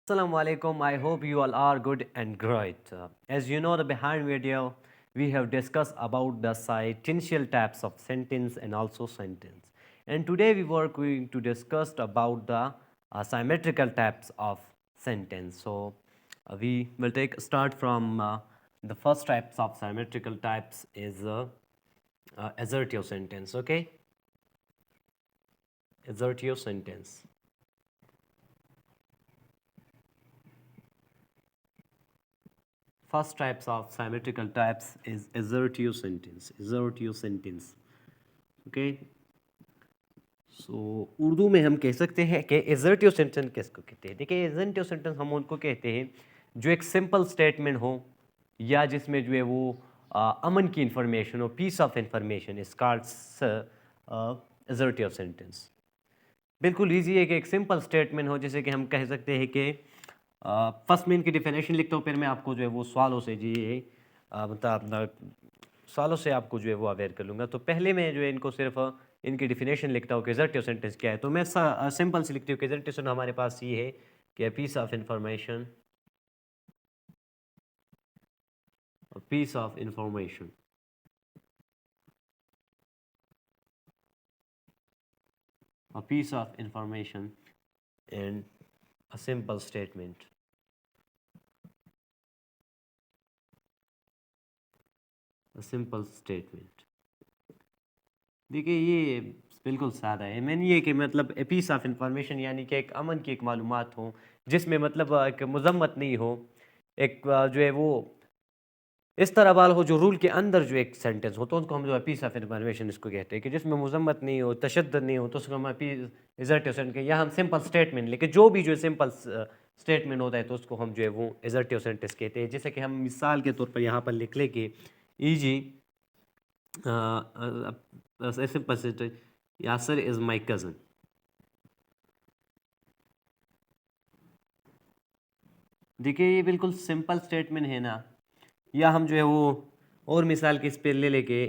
Assalamu alaikum. I hope you all are good and great. As you know, the behind video, we have discussed about the sentential types of sentence and also sentence. And today we were going to discuss about the symmetrical types of sentence. So we will take start from the first types of symmetrical types is assertive sentence. Okay, assertive sentence. First types of symmetrical types is assertive sentence. Assertive sentence. Okay. So Urdu में हम कह सकते हैं कि assertive sentence किसको कहते हैं? देखिए assertive sentence हम उनको कहते हैं जो एक सिंपल स्टेटमेंट हो या जिसमें जो है वो अमन की इंफॉर्मेशन हो, piece of information is called assertive sentence. बिल्कुल ईजी है कि एक सिंपल स्टेटमेंट हो जैसे कि हम कह सकते हैं कि फर्स्ट में इनकी डिफिनेशन लिखता हूँ, फिर मैं आपको जो है वो सवालों से जी मतलब सवालों से आपको जो है वो अवेयर कर लूँगा। तो पहले मैं जो है इनको सिर्फ इनकी डिफिनेशन लिखता हूँ कि असर्टिव सेंटेंस क्या है। तो मैं सिंपल से लिखती हूँ कि असर्टिव सेंटेंस हमारे पास ये है कि piece of information, piece of information, a piece of information and a simple statement. A simple statement. देखिए ये बिल्कुल सादा है। मैंने ये कि मतलब ए पीस ऑफ इंफॉर्मेशन यानी कि एक अमन की एक मालूमात हो जिसमें मतलब एक मजम्मत नहीं हो, एक जो है वो इस तरह वाला हो जो रूल के अंदर जो एक सेंटेंस हो, तो उनको हम जो है पीस ऑफ इंफॉर्मेशन इसको कहते हैं कि जिसमें मजम्मत नहीं हो, तशद्दुद नहीं हो, तो उसको हम पीस इजर्टिव सेंटेंस या हम सिंपल स्टेटमेंट लेकिन जो भी जो है सिंपल स्टेटमेंट होता है तो उसको हम जो है वो इजर्टिव सेंटेंस कहते हैं। जैसे कि हम मिसाल के तौर पर यहाँ पर लिख ले कि easy simple statement, Yasir is my cousin. देखिए ये बिल्कुल सिंपल स्टेटमेंट है ना। या हम जो है वो और मिसाल के इस पे ले लेके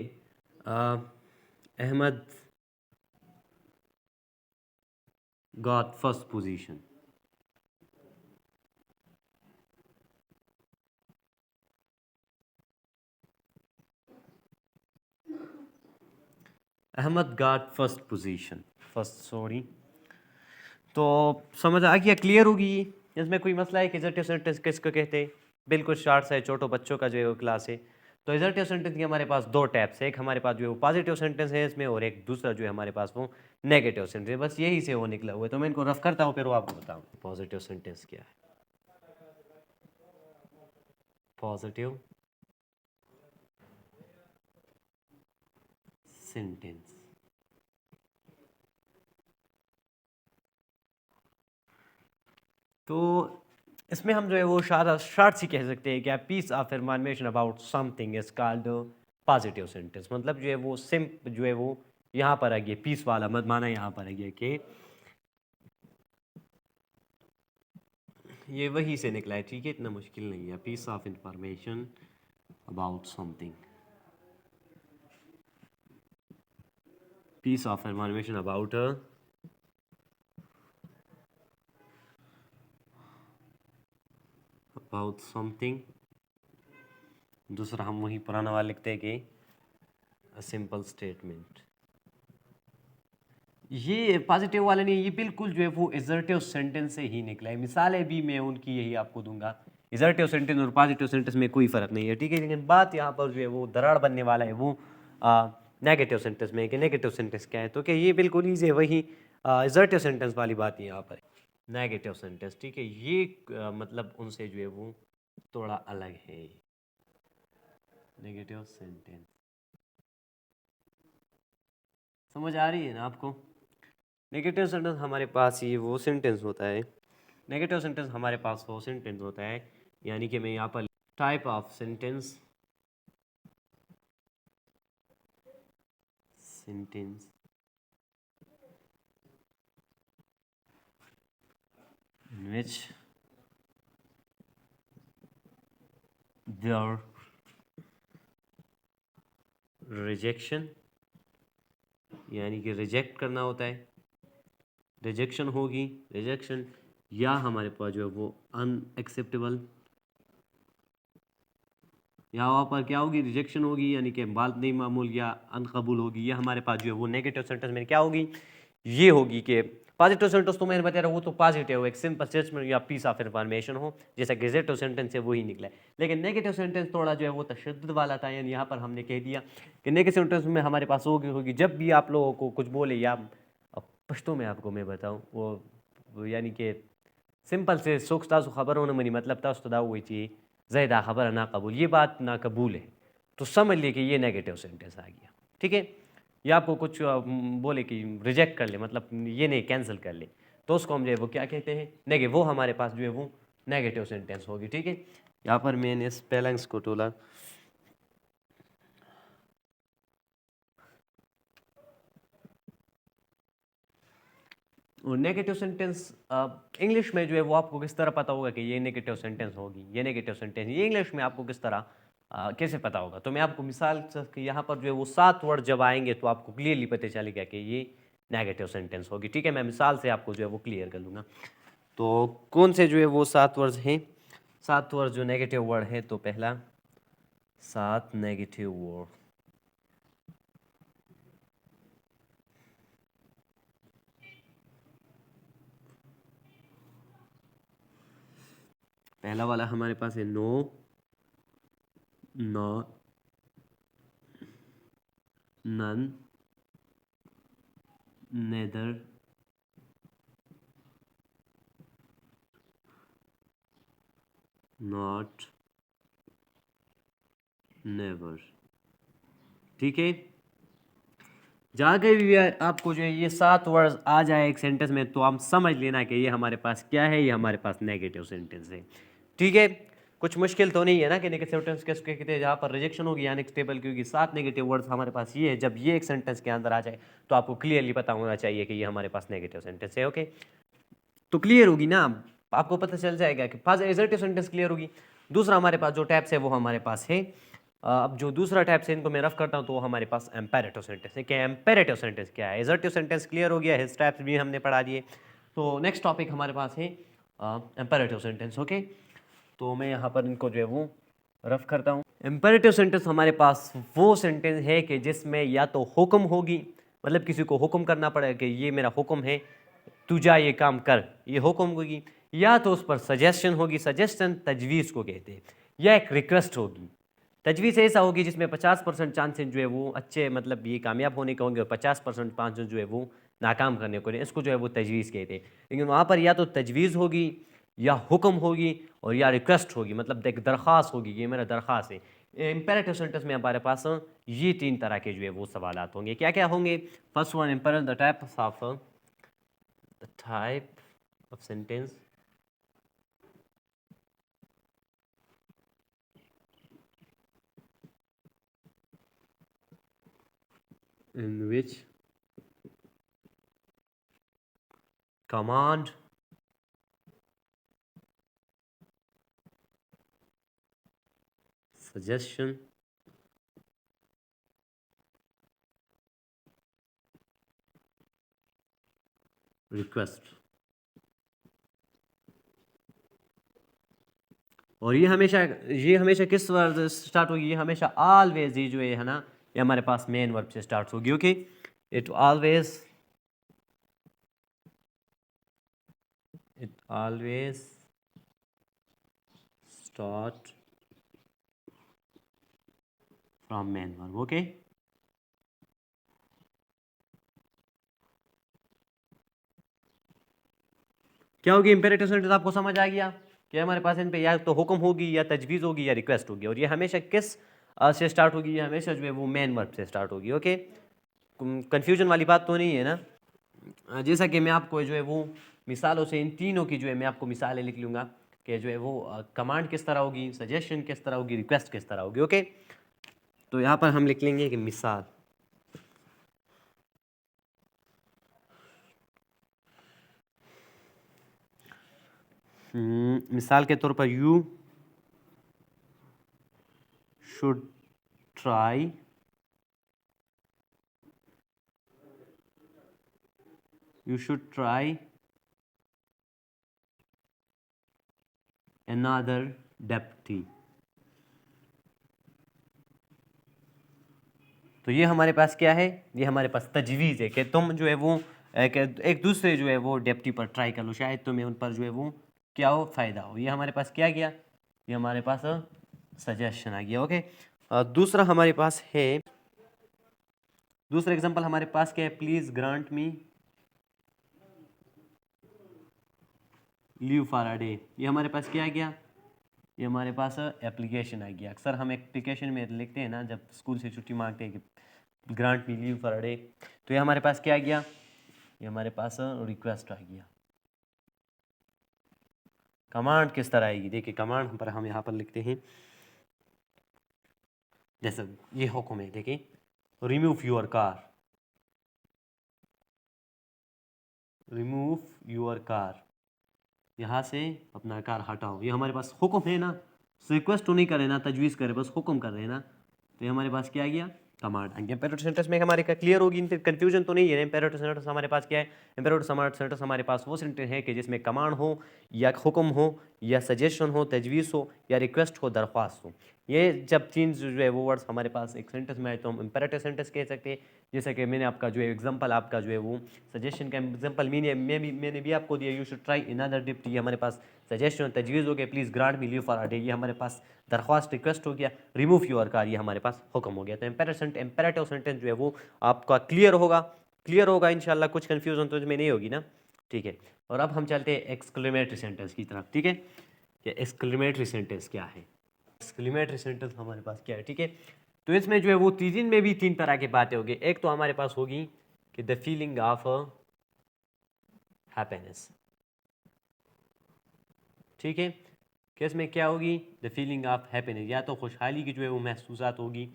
Ahmad got first position. Ahmad got first position, first sorry. तो समझ आ गया, क्लियर होगी इसमें कोई मसला है कि एग्जेक्टिव सेंटेंस किसको कहते हैं? बिल्कुल शॉर्ट सा है, छोटो बच्चों का जो है वो क्लास है। तो एग्जेक्टिव सेंटेंस के हमारे पास दो टाइप्स है, एक हमारे पास जो है वो पॉजिटिव सेंटेंस है इसमें और एक दूसरा जो है हमारे पास वो नेगेटिव सेंटेंस है। बस यही से वो निकला हुआ है। तो मैं इनको रफ करता हूँ फिर वो आपको बताऊँ पॉजिटिव सेंटेंस क्या है। पॉजिटिव सेंटेंस तो इसमें हम जो है वो शॉर्ट सी कह सकते हैं कि piece of information about something is called positive sentence. मतलब जो है वो जो है वो यहाँ पर आ गया पीस वाला मत माना, यहाँ पर आ गया कि ये वही से निकला है। ठीक है, इतना मुश्किल नहीं है। Piece of information about something, piece of information about something. दूसरा हम वही पुराना वाला लिखते हैं कि सिंपल स्टेटमेंट। ये पॉजिटिव वाला नहीं, ये बिल्कुल जो है वो एजर्टिव सेंटेंस से ही निकला है। मिसालें भी मैं उनकी यही आपको दूंगा। एजर्टिव सेंटेंस और पॉजिटिव सेंटेंस में कोई फ़र्क नहीं है, ठीक है। लेकिन बात यहाँ पर जो है वो दरार बनने वाला है वो नेगेटिव सेंटेंस में कि नेगेटिव सेंटेंस क्या है। तो क्या ये बिल्कुल ईजी है, वही एजर्टिव सेंटेंस वाली बात है यहाँ पर। नेगेटिव सेंटेंस, ठीक है, ये मतलब उनसे जो है वो थोड़ा अलग है। नेगेटिव सेंटेंस समझ आ रही है ना आपको? नेगेटिव सेंटेंस हमारे पास ये वो सेंटेंस होता है, नेगेटिव सेंटेंस हमारे पास वो सेंटेंस होता है, यानी कि मैं यहाँ पर type of sentence, sentence in which there rejection, यानी कि रिजेक्ट करना होता है, रिजेक्शन होगी, रिजेक्शन या हमारे पास जो है वो अनएक्सेप्टेबल, या वहाँ पर क्या होगी, रिजेक्शन होगी, यानी कि बात नहीं मामूल या अनकबूल होगी। या हमारे पास जो है वो नेगेटिव सेंटेंस में क्या होगी, ये होगी कि पॉजिटिव सेंटेंस तो मैंने बता रहा वो तो पॉजिटिव एक सिंपल स्टेटमेंट या पीस ऑफ इन्फॉर्मेशन हो, जैसा गेजेटिव सेंटेंस है वही निकला है। लेकिन नेगेटिव सेंटेंस थोड़ा जो है वो तशद्दुद वाला था, यानी यहाँ पर हमने कह दिया कि नेगेटिव सेंटेंस में हमारे पास होगी जब भी आप लोगों को कुछ बोले, या पश्तो में आपको मैं बताऊँ वो यानी कि सिंपल से सुख तासु खबर होने मनी मतलब तासु तो दाऊ हुई चाहिए ज़्यादा खबर ना कबूल, ये बात ना कबूल है, तो समझ लिए कि ये नेगेटिव सेंटेंस आ गया। ठीक है, या आपको कुछ बोले कि रिजेक्ट कर ले, मतलब ये नहीं कैंसिल कर ले, तो उसको हम जो है वो क्या कहते हैं, नेगेटिव, वो हमारे पास जो है वो नेगेटिव सेंटेंस होगी। ठीक है, यहाँ पर मैंने स्पेलिंग्स को टोला। और नेगेटिव सेंटेंस इंग्लिश में जो है वो आपको किस तरह पता होगा कि ये नेगेटिव सेंटेंस होगी, ये नेगेटिव सेंटेंस, ये इंग्लिश में आपको किस तरह कैसे पता होगा। तो मैं आपको मिसाल यहाँ पर जो है वो 7 वर्ड जब आएंगे तो आपको क्लियरली पता चलेगा कि ये नेगेटिव सेंटेंस होगी। ठीक है, मैं मिसाल से आपको जो है वो क्लियर कर लूँगा। तो कौन से जो है वो 7 वर्ड हैं, 7 वर्ड जो नेगेटिव वर्ड है, तो पहला 7 नेगेटिव वर्ड, पहला वाला हमारे पास है no, not, none, neither, not, never. ठीक है, जाके भी आपको जो है ये 7 वर्ड आ जाए एक सेंटेंस में, तो आप समझ लेना कि ये हमारे पास क्या है, ये हमारे पास नेगेटिव सेंटेंस है। ठीक है, कुछ मुश्किल तो नहीं है ना कि नेगेटिव सेंटेंस किसको कहते हैं, जहाँ पर रिजेक्शन होगी या अनएक्सेप्टेबल, क्योंकि 7 नेगेटिव वर्ड्स हमारे पास ये है। जब ये एक सेंटेंस के अंदर आ जाए तो आपको क्लियरली पता होना चाहिए कि ये हमारे पास नेगेटिव सेंटेंस है। ओके, तो क्लियर होगी ना, आपको पता चल जाएगा कि फर्स्ट एजर्टिव सेंटेंस क्लियर होगी। दूसरा हमारे पास जो टैप्स है वो हमारे पास है, अब जो दूसरा टैप्स है इनको मैं रफ करता हूँ, तो वो हमारे पास एम्पेरेटिव सेंटेंस है। क्या एम्पेरेटिव सेंटेंस क्या है, एजर्टिव सेंटेंस क्लियर हो गया, हिज टैप्स भी हमने पढ़ा दिए। तो नेक्स्ट टॉपिक हमारे पास है एम्पेरेटिव सेंटेंस। ओके, तो मैं यहाँ पर इनको जो है वो रफ करता हूँ। एम्पेरेटिव सेंटेंस हमारे पास वो सेंटेंस है कि जिसमें या तो हुक्म होगी, मतलब किसी को हुक्म करना पड़ेगा कि ये मेरा हुक्म है, तू जा ये काम कर, ये हुक्म होगी, या तो उस पर सजेशन होगी, सजेशन तजवीज़ को कहते हैं, या एक रिक्वेस्ट होगी। तजवीज़ ऐसा होगी जिसमें 50% चांसेस जो है वो अच्छे, मतलब ये कामयाब होने के होंगे, और 50% चांसेस जो है वो नाकाम करने को, इसको जो है वो तजवीज़ कहते हैं। लेकिन वहाँ पर या तो तजवीज़ होगी, या हुक्म होगी, और या रिक्वेस्ट होगी, मतलब एक दरख्वास्त होगी, ये मेरा दरख्वास्त है। इम्पेरेटिव सेंटेंस में हमारे पास ये 3 तरह के जो है वो सवाल होंगे। क्या क्या होंगे, first one imperative, the type of sentence in which command, suggestion, request, और ये हमेशा किस वर्ड से स्टार्ट होगी, ये हमेशा ऑलवेज, ये जो है ना, ये हमारे पास मेन वर्ब से स्टार्ट होगी। Okay, it always start from main verb. Okay, क्या होगी इंपेरेटिव सेंटेंस, आपको समझ आ गया कि हमारे पास इन पे या तो हुक्म होगी, या तजवीज़ होगी, या रिक्वेस्ट होगी, और ये हमेशा किस से स्टार्ट होगी, ये हमेशा जो है वो मेन वर्ब से स्टार्ट होगी। ओके, कंफ्यूजन वाली बात तो नहीं है ना। जैसा कि मैं आपको जो है वो मिसालों से इन तीनों की जो है मैं आपको मिसालें लिख लूँगा कि जो है वो कमांड किस तरह होगी, सजेशन किस तरह होगी, रिक्वेस्ट किस तरह होगी। ओके, तो यहाँ पर हम लिख लेंगे कि मिसाल, मिसाल के तौर पर you should try another deputy। तो ये हमारे पास क्या है, ये हमारे पास तजवीज़ है कि तुम जो है वो एक दूसरे जो है वो डेप्टी पर ट्राई कर लो, शायद तुम्हें उन पर जो है वो क्या हो, फ़ायदा हो। ये हमारे पास क्या गया, ये हमारे पास सजेशन आ गया। ओके, दूसरा हमारे पास है, दूसरा एग्जांपल हमारे पास क्या है, please grant me leave for a day. ये हमारे पास क्या आ गया, ये हमारे पास एप्लीकेशन आ गया। अक्सर हम एप्लीकेशन में लिखते हैं ना, जब स्कूल से छुट्टी मांगते हैं कि grant me leave for a day, तो ये हमारे पास क्या आ गया, ये हमारे पास रिक्वेस्ट आ गया। कमांड किस तरह आएगी, देखिए कमांड पर हम यहाँ पर लिखते हैं, जैसे ये हुक्म है, देखिए remove your car, remove your car, यहाँ से अपना कार हटाओ। ये हमारे पास हुक्म है ना, रिक्वेस्ट तो नहीं कर रहे ना, तजवीज़ करे, बस हुक्म कर रहे हैं ना, तो ये हमारे पास क्या आ गया, कमांड आ गया। इम्पेरेटिव सेंटेंस में हमारे का क्लियर होगी, कंफ्यूजन तो नहीं है। इम्पेरेटिव सेंटेंस हमारे पास क्या है, इम्पेरेटिव सेंटेंस हमारे पास वो सेंटेंस है कि जिसमें कमांड हो या हुक्म हो या सजेशन हो, तजवीज़ हो या रिक्वेस्ट हो, दरख्वास्त हो। ये जब तीन जो है वो वर्ड्स हमारे पास एक सेंटेंस में आए तो हम इम्पेरेटिव सेंटेंस कह सकते हैं। जैसे कि मैंने आपका जो है एग्जांपल, आपका जो है वो सजेशन का एग्जांपल मैंने भी आपको दिया, you should try another deputy. ये हमारे पास सजेशन तजवीज़ हो गया, please grant me leave for a day, ये हमारे पास दरख्वास्त रिक्वेस्ट हो गया। रिमूव योर कार, ये हमारे पास हुक्म हो गया। तो इम्पेरेटिव सेंटेंस जो है वो आपका क्लियर होगा इंशाल्लाह, कुछ कन्फ्यूजन तो इसमें नहीं होगी ना, ठीक है। और अब हम चलते हैं एक्सक्लेमेटरी सेंटेंस की तरफ, ठीक है, कि एक्सक्लेमेटरी सेंटेंस क्या है। एक्सक्लेमेटरी सेंटेंस हमारे पास क्या है, ठीक है। तो इसमें जो है वो तीन में भी तीन तरह की बातें होगी। एक तो हमारे पास होगी कि द फीलिंग ऑफ हैप्पीनेस, ठीक है, कि इसमें क्या होगी, द फीलिंग ऑफ हैप्पीनेस, या तो खुशहाली की जो है वो महसूसात होगी,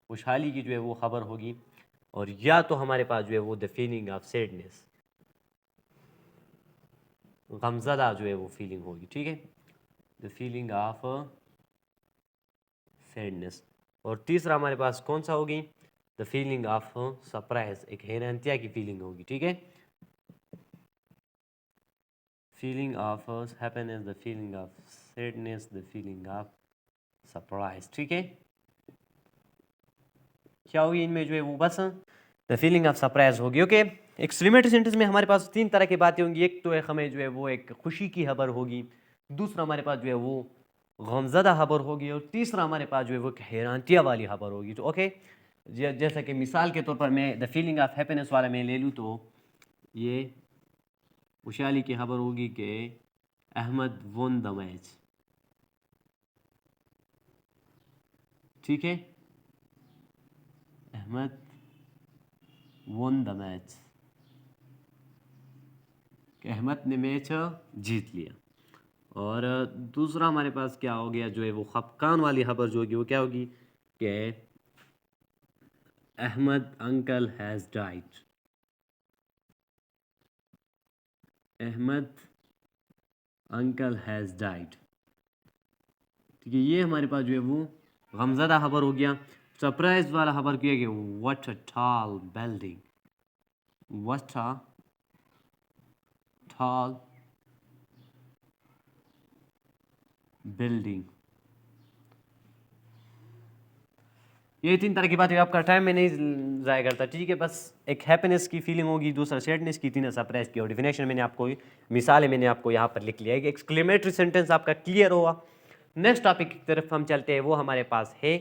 खुशहाली की जो है वो खबर होगी, और या तो हमारे पास जो है वो द फीलिंग ऑफ सैडनेस, गमज़दा जो है वो फीलिंग होगी, ठीक है, द फीलिंग ऑफ सैडनेस। और तीसरा हमारे पास कौन सा होगी, द फीलिंग ऑफ सरप्राइज, एक हैरानियत की फीलिंग होगी, ठीक है, feeling of happiness, the feeling of sadness, the feeling of surprise, ठीक है। क्या होगी इनमें जो है वो, बस द फीलिंग ऑफ सरप्राइज होगी। ओके, एक्सक्लेमेटरी सेंटेंस में हमारे पास तीन तरह की बातें होंगी। एक तो एक हमें जो है वो एक खुशी की खबर होगी, दूसरा हमारे पास जो है वो गमज़दा खबर होगी, और तीसरा हमारे पास जो है वो एक हैरानियत वाली खबर होगी। तो ओके, जैसा कि मिसाल के तौर पर मैं द फीलिंग ऑफ हैप्पीनेस वाला मैं ले लूँ, तो ये खुशहाली की खबर होगी कि अहमद वन द मैच, ठीक है, अहमद वन द मैच, कि अहमद ने मैच जीत लिया। और दूसरा हमारे पास क्या हो गया, जो है वो खफकान वाली खबर जो होगी वो क्या होगी, कि Ahmad uncle has died, Ahmad uncle has died, ठीक है। ये हमारे पास जो है वो गमज़दा खबर हो गया। सरप्राइज वाला खबर क्या है कि what a tall building, what a tall building. ये तीन तरह की बात है, आपका टाइम में नहीं ज़ाया करता, ठीक है। बस एक हैप्पीनेस की फीलिंग होगी, दूसरा सैडनेस की, तीसरा सरप्राइज की। और डिफिनेशन मैंने आपको, मिसालें मैंने आपको यहाँ पर लिख लिया है। एक्सक्लेमेटरी सेंटेंस आपका क्लियर हुआ। नेक्स्ट टॉपिक की तरफ हम चलते हैं, वो हमारे पास है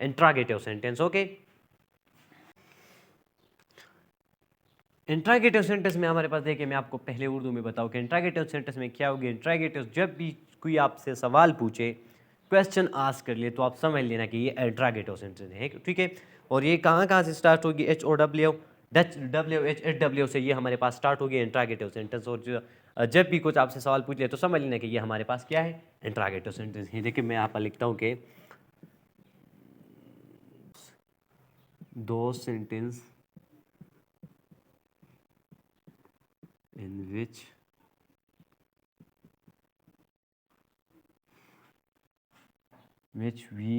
interrogative sentence. Okay, interrogative sentence में हमारे पास देखिए, मैं आपको पहले उर्दू में बताऊँ कि इंट्रागेटिव सेंटेंस में क्या होगी। इंट्रागेटिव, जब भी कोई आपसे सवाल पूछे, क्वेश्चन आस्क कर लिए, तो आप समझ लेना कि ये इंट्रागेटिव सेंटेंस है, ठीक है। और ये कहाँ से स्टार्ट होगी, HOW, WH से ये हमारे पास स्टार्ट होगी इंट्रागेटिव सेंटेंस। और जब भी कुछ आपसे सवाल पूछ ले तो समझ लेना कि ये हमारे पास क्या है, इंट्रागेटिव सेंटेंस है। देखिए मैं यहाँ पर लिखता हूँ कि दो sentence in which we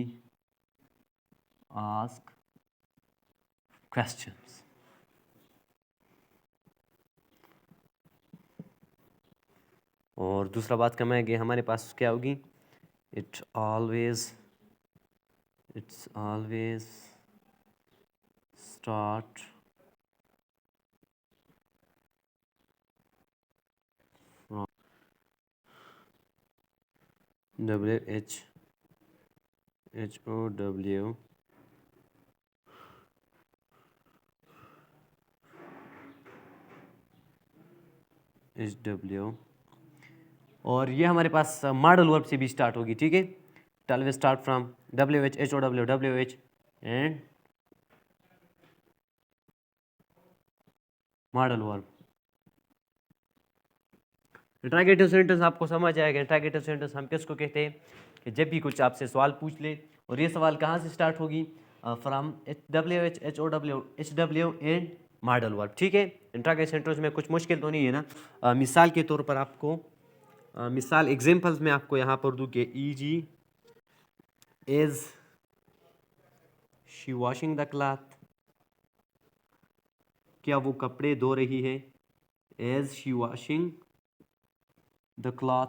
ask questions. और दूसरा बात करना है कि हमारे पास क्या होगी, it's always start from WHOW HW, और ये हमारे पास मॉडल वर्ब से भी स्टार्ट होगी, ठीक है। It always start from WHOW and modal verb. Interrogative sentence आपको समझ आएगा। इंट्रोगेटिव सेंटेंस हम किसको कहते हैं कि जब भी कुछ आपसे सवाल पूछ ले और ये सवाल कहाँ से स्टार्ट होगी, from WHOW and modal verb, ठीक है। इंट्रोगेटिव सेंटेंस में कुछ मुश्किल तो नहीं है ना। मिसाल के तौर पर आपको मिसाल एग्जांपल्स में आपको यहाँ पर दूँ कि E.G. Is she washing the cloth, क्या वो कपड़े धो रही है, is she washing the cloth,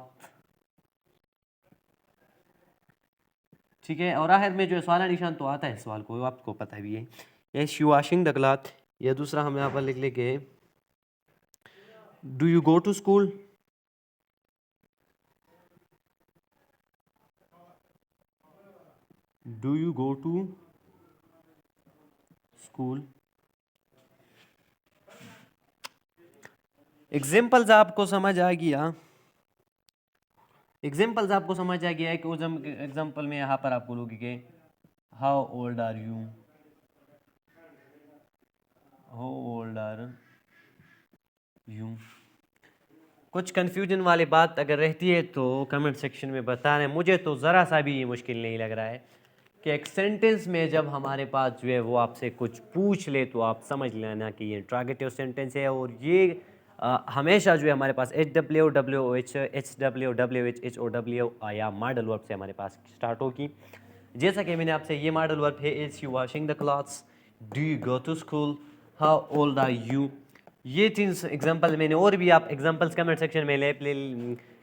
ठीक है। और आखिर में जो सवाल निशान तो आता है सवाल को, आपको पता भी है, is she washing the cloth. या दूसरा हम यहाँ पर लिख लेंगे do you go to school, do you go to school. Examples आपको समझ आ गया, एग्जाम्पल्स आपको समझ आ गया है कि एग्जाम्पल में यहाँ पर आप बोलोगे कि how old are you, how old are you. कुछ कन्फ्यूजन वाली बात अगर रहती है तो कमेंट सेक्शन में बताना। मुझे तो ज़रा सा भी ये मुश्किल नहीं लग रहा है कि एक सेंटेंस में जब हमारे पास जो है वो आपसे कुछ पूछ ले तो आप समझ लेना कि ये इंट्रोगेटिव सेंटेंस है। और ये हमेशा जो है हमारे पास HWH HWWH HOW या मॉडल वर्ब से हमारे पास स्टार्ट होगी। जैसा कि मैंने आपसे ये मॉडल वर्ब है, is you washing the clothes, do you go to school, how old are you. ये तीन एग्जांपल मैंने और भी आप एग्जांपल्स कमेंट सेक्शन में ले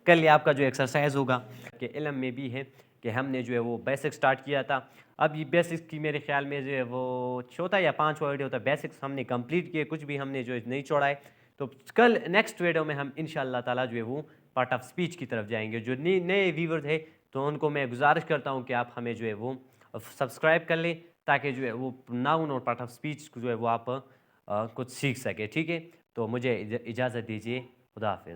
कर लिया। आपका जो एक्सरसाइज होगा कि इल्म में भी है कि हमने जो है वो बेसिक स्टार्ट किया था। अब ये बेसिक्स की मेरे ख्याल में जो है वो चौथा या पांचवा वीडियो था, बेसिक्स हमने कंप्लीट किए, कुछ भी हमने जो है नहीं छोड़ाए। तो कल नेक्स्ट वीडियो में हम इंशाल्लाह ताला जो है वो पार्ट ऑफ स्पीच की तरफ जाएंगे। जो नए व्यूवर थे तो उनको मैं गुजारिश करता हूँ कि आप हमें जो है वो सब्सक्राइब कर लें ताकि जो है वो नाउन और पार्ट ऑफ स्पीच जो है वो आप कुछ सीख सके, ठीक है। तो मुझे इजाज़त दीजिए, खुदा हाफिज़।